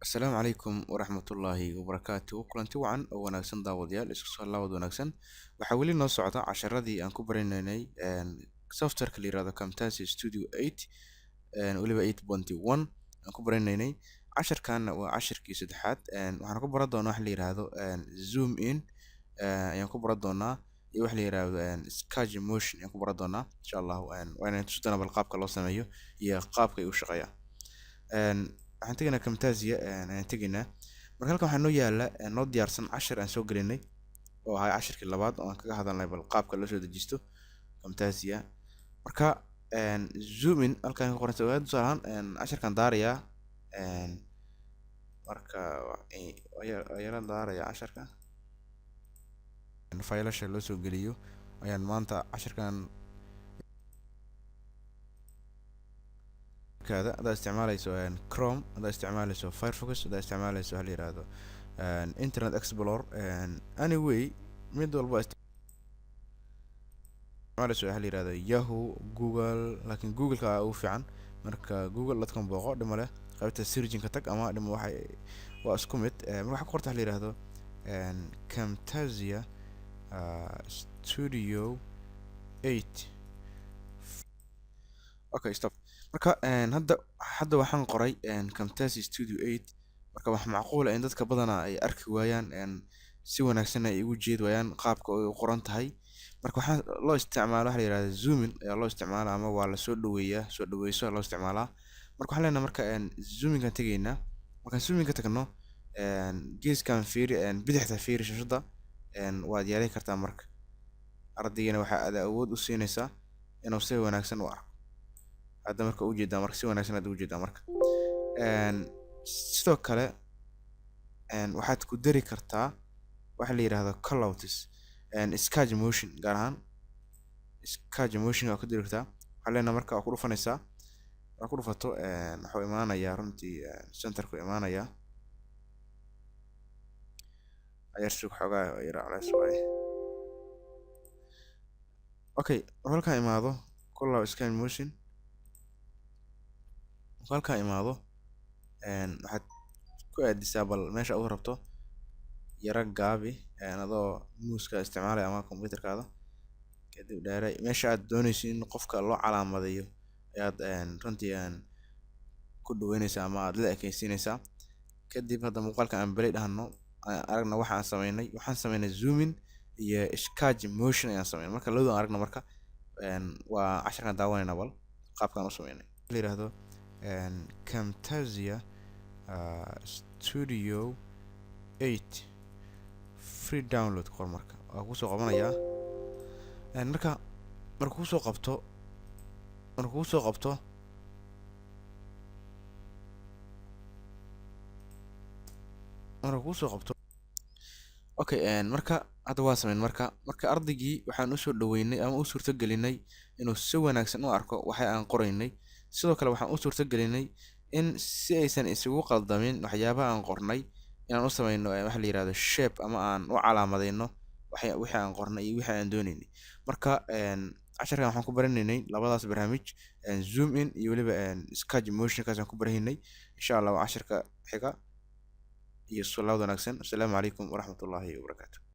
Asalaamu calaykum waraxmatullaahi wabarakaatuh. Kulanti wacan oo wanaagsan daawadayaal, isku soo laabad wanaagsan. Waxaa weli noo socda casharadii aan ku baranaynay softwareka la yiraahdo Camtasia Studio 8 weliba 8.1 aan ku baranaynay. Casharkan waa casharkii saddexaad. Waxaan ku baran doonaa wax la yiraahdo zoom in ayaan ku baran doonaa, iyo wax la yiraahdo sketch motion ayaan ku baran doonaa insha Allah. Waa inaan tusi doonaa bal qaabka loo sameeyo iyo qaabka ay u shaqeeyaan. waxaan tegaynaa Camtasia ayaan tegaynaa. Marka halkan waxaa noo yaala noo diyaarsan cashar aan soo gelinay oo ahay casharkii labaad oo aan kaga hadalnay bal qaabka loo soo dejisto Camtasia. Marka zoom in halkan ka qoran sawirada tusaalahan casharkan daarayaa marka ayaan daarayaa casharka faylasha loo soo geliyo ayaan maanta casharkan هذا استعماله كروم، هذا استعماله فايرفوكس، هذا استعماله هل يرادو انترنت اكسبلور anyway mid walba استعماله هل يرادو ياهو جوجل، لكن جوجل ka ugu fiican. marka google dadkan booqo dhimo leh qaybta searching ka tag ama dhimo waxay waa isku mid. waxa ku qorta hal yiraahdo Camtasia Studio 8. okay stop. marka hadda waxaan qoray Camtasia Studio 8. marka wax macquul ah in dadka badanaa ay arki waayaan si wanaagsan ay ugu jeed waayaan qaabka ay u qoran tahay. marka waxaan loo isticmaalo waxa la yiraahdo zoom in ayaa loo isticmaalaa ama waa la soo dhaweeyaa, soo dhaweyso loo isticmaalaa. marka waxaan leenahay marka zooming kan tegaynaa. markaan zooming ka tagno geeskan fiiri bidixda fiiri shashada waad yeelan kartaa. marka ardayna waxa aad awood u siinaysaa inuu si wanaagsan u arko. hadda marka u jeedaa marka si wanaagsan aad u jeedaa. marka sidoo kale waxaad ku dari kartaa waxa la yiraahdo callouts sketch motion, gaar ahaan sketch motion waa ku dari kartaa. waxaa leenahay marka waa ku dhufanaysaa, waa ku dhufato wuxuu imaanayaa runtii centerku imaanayaa ayar suug xogaa yara culays waaye. okay halka imaado callout sketch motion halka imaado waxaad ku aadisaa bal meesha aad rabto yara gaabi adoo muuska isticmaalaya ama computerkaada. kadib dheeray meesha aad doonayso in qofka loo calaamadayo ayaad runtii ku dhaweynaysaa ama aad la ekaysiinaysaa. kadib hadda muuqaalka aan balay dhahno aragna waxaan sameynay zoom in iyo sketch motion ayaan sameynay. marka labadooda aragna marka waa casharkan daawanayna bal qaabkan u sameynay la yiraahdo Camtasia Studio 8 free download qor. marka waa ku soo qabanayaa marka ku soo qabto okay marka hadda waa sameyn. marka ardaygii waxaan u soo dhaweynay ama u suurto gelinay inuu si wanaagsan u arko waxa aan qoraynay. sidoo kale waxaan u suurto gelinay in si aysan isugu qaldamin waxyaabaha aan qornay inaan u sameyno waxa la yiraahdo shape ama aan u calaamadeyno wixii aan qornay iyo wixii aan doonaynay. marka casharkan waxaan ku baranaynay labadaas barnaamij zoom in iyo weliba sketch motion kaas aan ku baranaynay. insha Allah waa casharka xiga iyo soo laabad wanaagsan. assalaamu calaykum waraxmatullaahi wabarakaatuh.